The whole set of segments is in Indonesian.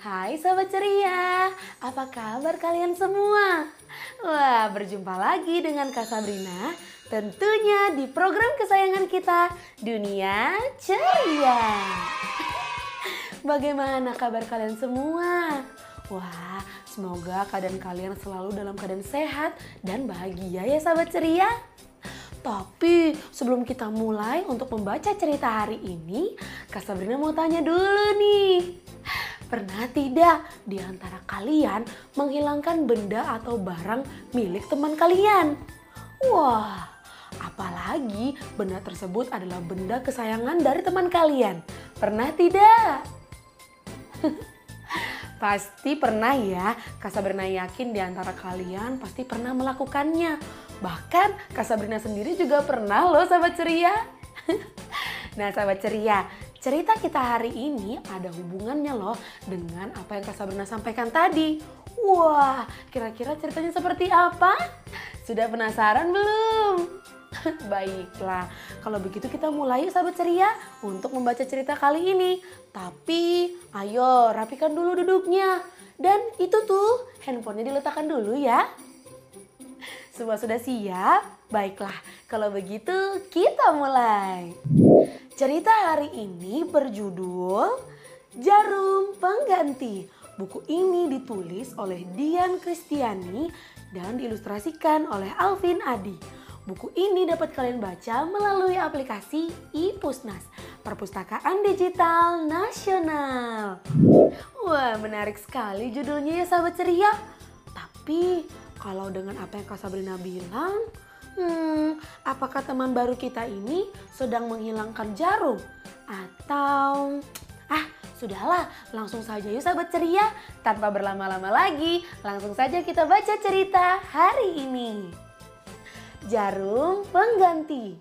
Hai sahabat ceria, apa kabar kalian semua? Wah, berjumpa lagi dengan Kak Sabrina, tentunya di program kesayangan kita, Dunia Ceria. Bagaimana kabar kalian semua? Wah, semoga keadaan kalian selalu dalam keadaan sehat dan bahagia ya sahabat ceria. Tapi sebelum kita mulai untuk membaca cerita hari ini, Kak Sabrina mau tanya dulu nih. Pernah tidak di antara kalian menghilangkan benda atau barang milik teman kalian? Wah, apalagi benda tersebut adalah benda kesayangan dari teman kalian. Pernah tidak? Pasti pernah ya, Kak Sabrina yakin di antara kalian pasti pernah melakukannya. Bahkan Kak Sabrina sendiri juga pernah loh sahabat ceria. Nah sahabat ceria, cerita kita hari ini ada hubungannya loh dengan apa yang Kak Sabrina sampaikan tadi. Wah, kira-kira ceritanya seperti apa? Sudah penasaran belum? Baiklah, kalau begitu kita mulai yuk sahabat ceria untuk membaca cerita kali ini. Tapi ayo rapikan dulu duduknya. Dan itu tuh handphonenya diletakkan dulu ya. Semua sudah siap? Baiklah, kalau begitu kita mulai. Cerita hari ini berjudul Jarum Pengganti. Buku ini ditulis oleh Dian Kristiani dan diilustrasikan oleh Alvin Adi. Buku ini dapat kalian baca melalui aplikasi iPusnas, Perpustakaan Digital Nasional. Wah, menarik sekali judulnya ya sahabat ceria. Tapi kalau dengan apa yang Kak Sabrina bilang, apakah teman baru kita ini sedang menghilangkan jarum? Atau, sudahlah, langsung saja yuk sahabat ceria. Tanpa berlama-lama lagi, langsung saja kita baca cerita hari ini. Jarum Pengganti.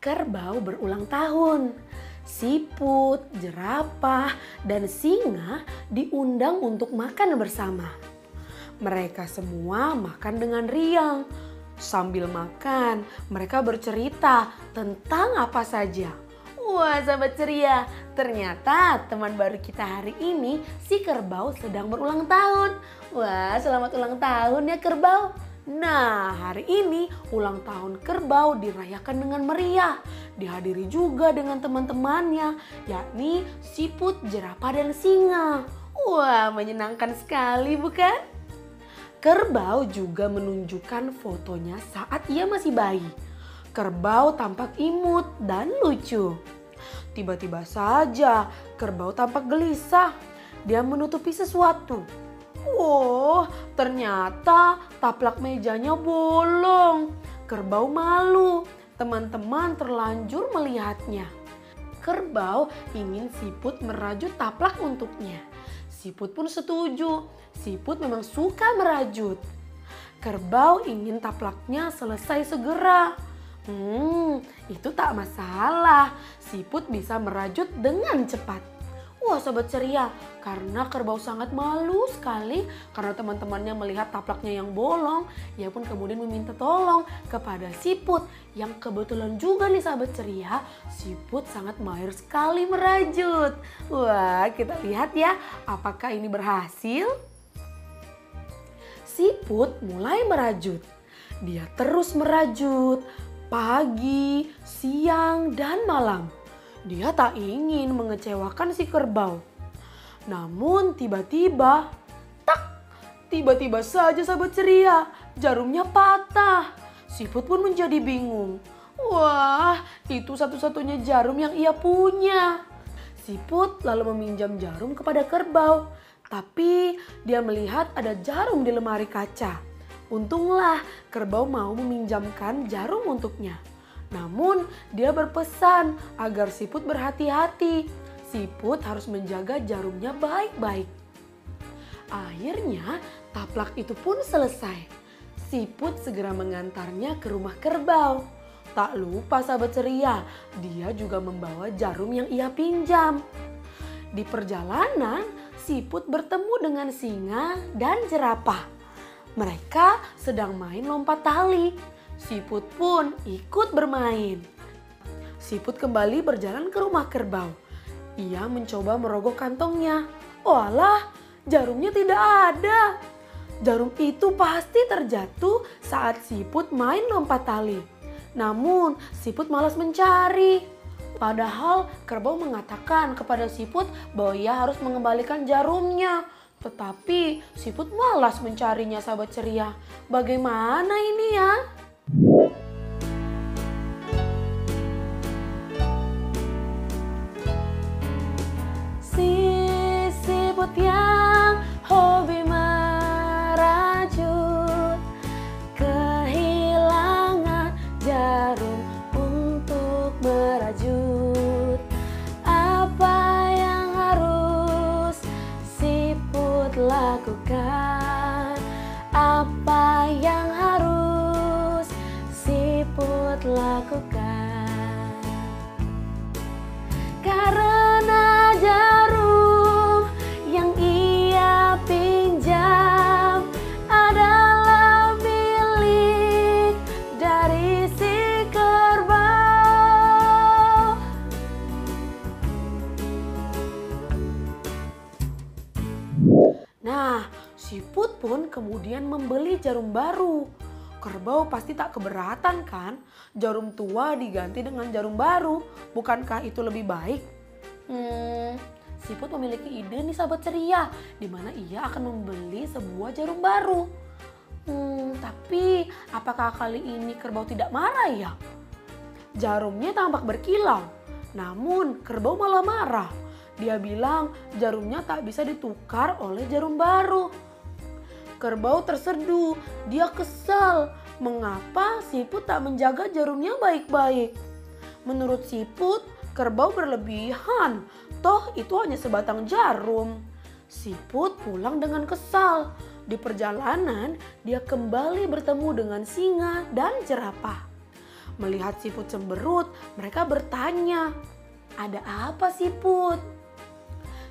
Kerbau berulang tahun. Siput, jerapah, dan singa diundang untuk makan bersama. Mereka semua makan dengan riang. Sambil makan, mereka bercerita tentang apa saja. Wah sahabat ceria, ternyata teman baru kita hari ini si kerbau sedang berulang tahun. Wah, selamat ulang tahun ya kerbau. Nah, hari ini ulang tahun kerbau dirayakan dengan meriah. Dihadiri juga dengan teman-temannya, yakni siput, jerapah, dan singa. Wah, menyenangkan sekali bukan? Kerbau juga menunjukkan fotonya saat ia masih bayi. Kerbau tampak imut dan lucu. Tiba-tiba saja kerbau tampak gelisah. Dia menutupi sesuatu. Oh, ternyata taplak mejanya bolong. Kerbau malu. Teman-teman terlanjur melihatnya. Kerbau ingin siput merajut taplak untuknya. Siput pun setuju. Siput memang suka merajut. Kerbau ingin taplaknya selesai segera. Itu tak masalah. Siput bisa merajut dengan cepat. Wah sobat ceria, karena kerbau sangat malu sekali karena teman-temannya melihat taplaknya yang bolong. Ia pun kemudian meminta tolong kepada siput yang kebetulan juga nih sahabat ceria, siput sangat mahir sekali merajut. Wah, kita lihat ya apakah ini berhasil. Siput mulai merajut. Dia terus merajut pagi, siang, dan malam. Dia tak ingin mengecewakan si kerbau. Namun tiba-tiba saja sahabat ceria, jarumnya patah. Siput pun menjadi bingung. Wah, itu satu-satunya jarum yang ia punya. Siput lalu meminjam jarum kepada kerbau. Tapi dia melihat ada jarum di lemari kaca. Untunglah kerbau mau meminjamkan jarum untuknya. Namun dia berpesan agar siput berhati-hati. Siput harus menjaga jarumnya baik-baik. Akhirnya taplak itu pun selesai. Siput segera mengantarnya ke rumah kerbau. Tak lupa sahabat ceria, dia juga membawa jarum yang ia pinjam. Di perjalanan, siput bertemu dengan singa dan jerapah. Mereka sedang main lompat tali. Siput pun ikut bermain. Siput kembali berjalan ke rumah kerbau. Ia mencoba merogoh kantongnya. Walah, jarumnya tidak ada. Jarum itu pasti terjatuh saat siput main lompat tali. Namun siput malas mencari. Padahal kerbau mengatakan kepada siput bahwa ia harus mengembalikan jarumnya. Tetapi siput malas mencarinya, sahabat ceria. Bagaimana ini ya? Siput yang hobi merajut kehilangan jarum untuk merajut. Apa yang harus siput lakukan? Apa yang harus siput lakukan? Karena jarum yang ia pinjam adalah milik dari si kerbau. Nah, siput pun kemudian membeli jarum baru. Kerbau pasti tak keberatan kan? Jarum tua diganti dengan jarum baru. Bukankah itu lebih baik? Siput memiliki ide nih, sahabat ceria, di mana ia akan membeli sebuah jarum baru. Tapi apakah kali ini kerbau tidak marah ya? Jarumnya tampak berkilau, namun kerbau malah marah. Dia bilang jarumnya tak bisa ditukar oleh jarum baru. Kerbau terseduh, dia kesal. Mengapa siput tak menjaga jarumnya baik-baik? Menurut siput, kerbau berlebihan. Toh itu hanya sebatang jarum. Siput pulang dengan kesal. Di perjalanan, dia kembali bertemu dengan singa dan jerapah. Melihat siput cemberut, mereka bertanya, "Ada apa, Siput?"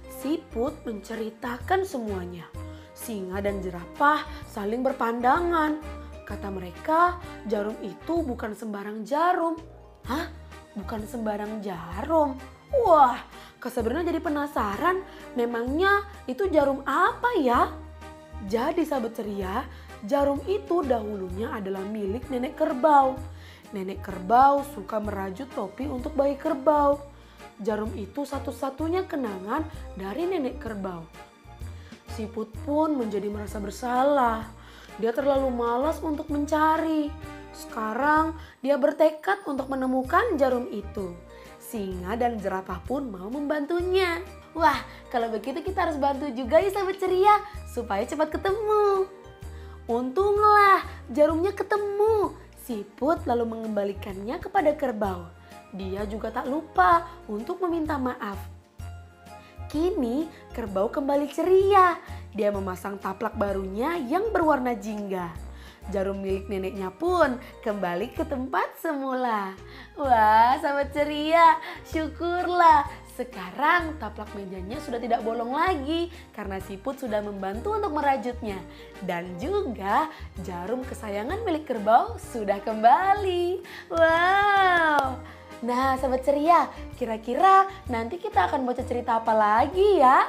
Siput menceritakan semuanya. Singa dan jerapah saling berpandangan. Kata mereka, jarum itu bukan sembarang jarum. Hah? Bukan sembarang jarum? Wah, Sabrina jadi penasaran, memangnya itu jarum apa ya? Jadi sahabat ceria, jarum itu dahulunya adalah milik nenek kerbau. Nenek kerbau suka merajut topi untuk bayi kerbau. Jarum itu satu-satunya kenangan dari nenek kerbau. Siput pun menjadi merasa bersalah. Dia terlalu malas untuk mencari. Sekarang dia bertekad untuk menemukan jarum itu. Singa dan jerapah pun mau membantunya. Wah, kalau begitu kita harus bantu juga ya sahabat ceria, supaya cepat ketemu. Untunglah jarumnya ketemu. Siput lalu mengembalikannya kepada kerbau. Dia juga tak lupa untuk meminta maaf. Kini kerbau kembali ceria. Dia memasang taplak barunya yang berwarna jingga. Jarum milik neneknya pun kembali ke tempat semula. Wah, sahabat ceria, syukurlah. Sekarang taplak mejanya sudah tidak bolong lagi karena siput sudah membantu untuk merajutnya. Dan juga jarum kesayangan milik kerbau sudah kembali. Wow. Nah, sahabat ceria, kira-kira nanti kita akan baca cerita apa lagi ya?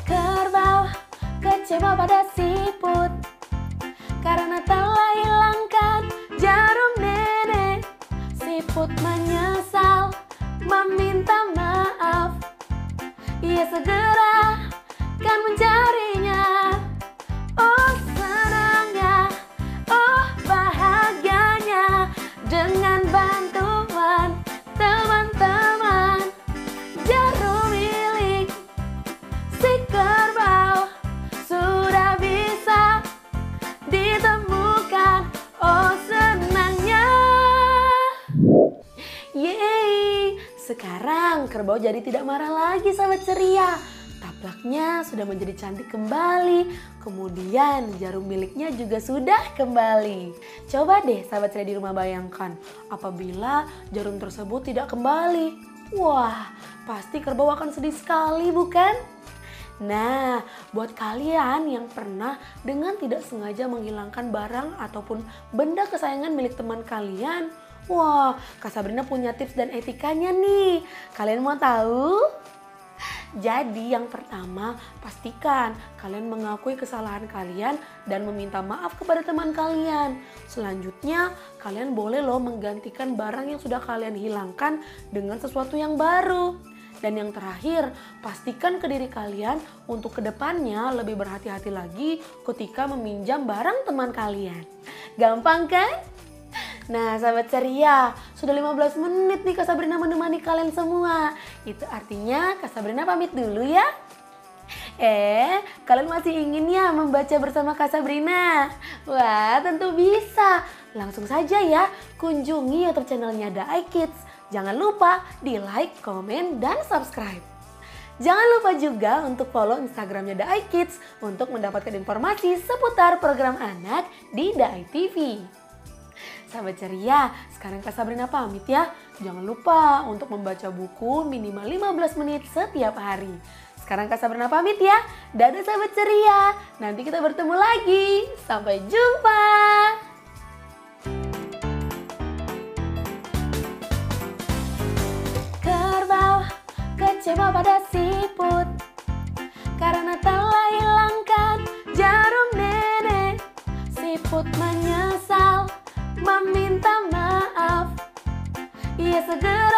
Kerbau kecewa pada siput karena telah hilangkan jarum nenek. Siput menyesal, meminta maaf. Ia segera kan mencarinya. Oh senangnya, oh bahagianya, dengan bantuan teman-teman. Jarum milik si kerbau sudah bisa ditemukan. Oh senangnya. Yeay, sekarang kerbau jadi tidak marah lagi sahabat ceria. Taplaknya sudah menjadi cantik kembali. Kemudian jarum miliknya juga sudah kembali. Coba deh sahabat ceria di rumah bayangkan, apabila jarum tersebut tidak kembali. Wah, pasti kerbau akan sedih sekali bukan? Nah, buat kalian yang pernah dengan tidak sengaja menghilangkan barang ataupun benda kesayangan milik teman kalian, Wah, Kak Sabrina punya tips dan etikanya nih. Kalian mau tahu? Jadi yang pertama, pastikan kalian mengakui kesalahan kalian dan meminta maaf kepada teman kalian. Selanjutnya, kalian boleh loh menggantikan barang yang sudah kalian hilangkan dengan sesuatu yang baru. Dan yang terakhir, pastikan ke diri kalian untuk kedepannya lebih berhati-hati lagi ketika meminjam barang teman kalian. Gampang kan? Nah sahabat ceria, sudah 15 menit nih Kak Sabrina menemani kalian semua. Itu artinya Kak Sabrina pamit dulu ya. Kalian masih ingin ya membaca bersama Kak Sabrina? Wah tentu bisa. Langsung saja ya kunjungi YouTube channelnya The iKids. Jangan lupa di like, komen, dan subscribe. Jangan lupa juga untuk follow Instagramnya The iKids untuk mendapatkan informasi seputar program anak di The iTV. Sahabat ceria, sekarang Kak Sabrina pamit ya. Jangan lupa untuk membaca buku minimal 15 menit setiap hari. Sekarang Kak Sabrina pamit ya. Dadah sahabat ceria. Nanti kita bertemu lagi. Sampai jumpa. Kerbau kecewa pada siput karena telah hilangkan jarum nenek. Siput menyesal meminta maaf, ia segera